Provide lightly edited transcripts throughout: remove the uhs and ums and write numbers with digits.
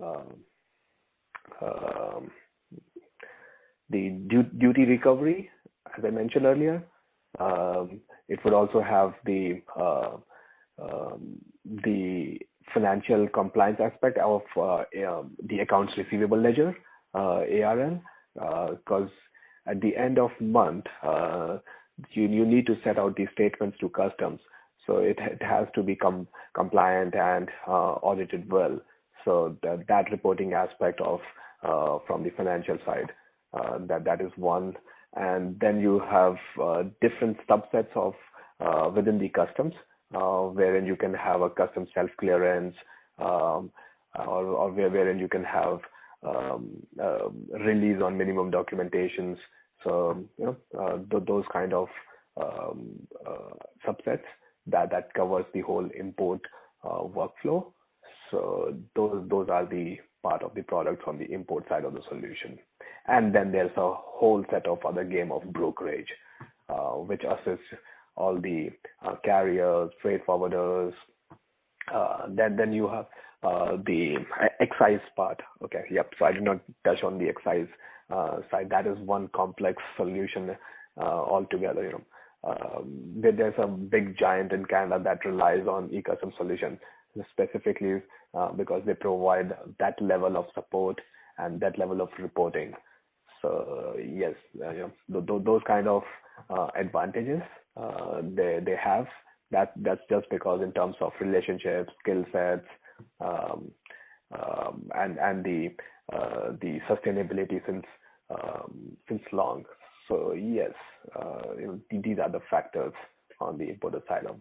um, the duty recovery, as I mentioned earlier. It would also have the financial compliance aspect of the accounts receivable ledger, ARL, because at the end of month, you need to set out these statements to customs. So it has to be compliant and audited well. So that reporting aspect of from the financial side, that is one. And then you have different subsets of within the customs, wherein you can have a custom self-clearance, or wherein you can have release on minimum documentations. So those kind of subsets that covers the whole import workflow. So those are the part of the product from the import side of the solution. And then there's a whole set of other game of brokerage, which assists all the carriers, freight forwarders. Then you have the excise part. Okay, yep. So I did not touch on the excise side. That is one complex solution altogether. There's a big giant in Canada that relies on e-custom solution, specifically because they provide that level of support and that level of reporting. So yes, those kind of advantages they have. That's just because in terms of relationships, skill sets, and the sustainability since long. So yes, these are the factors on the importer side of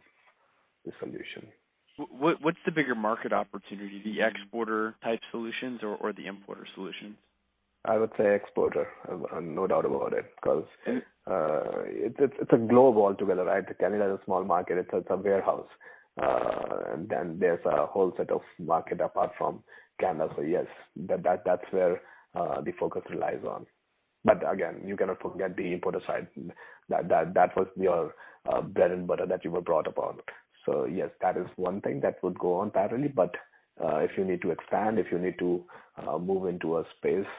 the solution. What's the bigger market opportunity, the exporter type solutions or the importer solutions? I would say exporter, no doubt about it, because it's a globe altogether, right? Canada is a small market; it's a warehouse, and then there's a whole set of market apart from Canada. So yes, that's where the focus relies on. But again, you cannot forget the importer side. That was your bread and butter that you were brought upon. So yes, that is one thing that would go on parallelly. But if you need to expand, if you need to move into a space,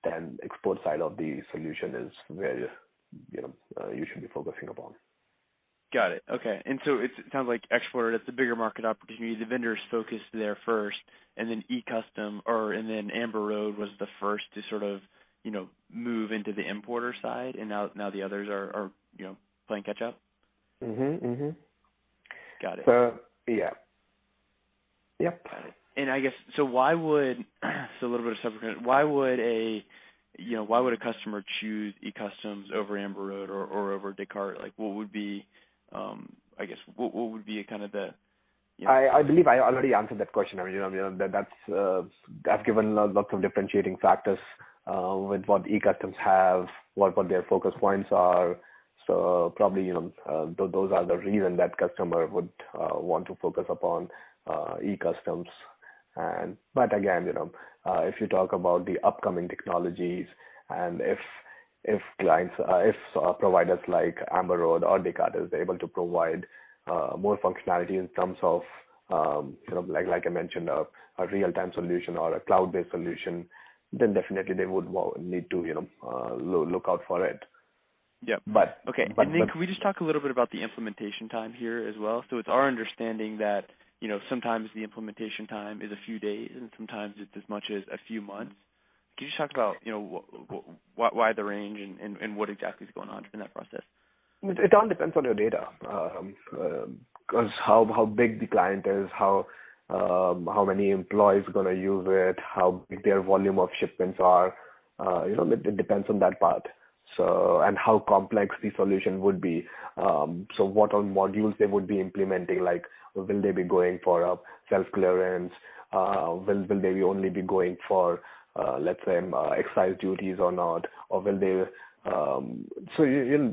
then export side of the solution is where you should be focusing upon. Got it. Okay. And so it sounds like exporter, that's the bigger market opportunity. The vendors focused there first, and then e-custom and then Amber Road was the first to sort of move into the importer side, and now the others are playing catch up. Got it. So yeah. Yep. Got it. And I guess so. Why would a little bit of separate? Why would a customer choose e-customs over Amber Road or over Descartes? Like, what would be, I guess, what would be kind of the? I believe I already answered that question. I mean, that's given lots of differentiating factors with what e-customs have, what their focus points are. So probably those are the reason that customer would want to focus upon e-customs. But again, if you talk about the upcoming technologies, and if clients, if providers like Amber Road or Descartes is able to provide more functionality in terms of like I mentioned, a real-time solution or a cloud-based solution, then definitely they would need to look out for it. Yep. And then can we just talk a little bit about the implementation time here as well? So it's our understanding that sometimes the implementation time is a few days, and sometimes it's as much as a few months. Can you just talk about why the range and what exactly is going on in that process? It all depends on your data, because how big the client is, how many employees are going to use it, how big their volume of shipments are. It depends on that part. So, and how complex the solution would be. So what all modules they would be implementing, like will they be going for a self-clearance? Will they be only be going for, let's say, excise duties or not? Or will they,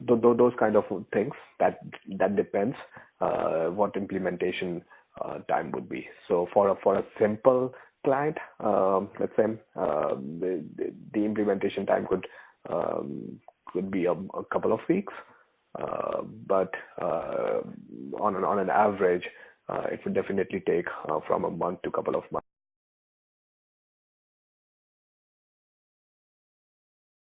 those kind of things, that depends what implementation time would be. So for a simple client, let's say, the implementation time could be a couple of weeks, but on an average, it would definitely take from a month to a couple of months.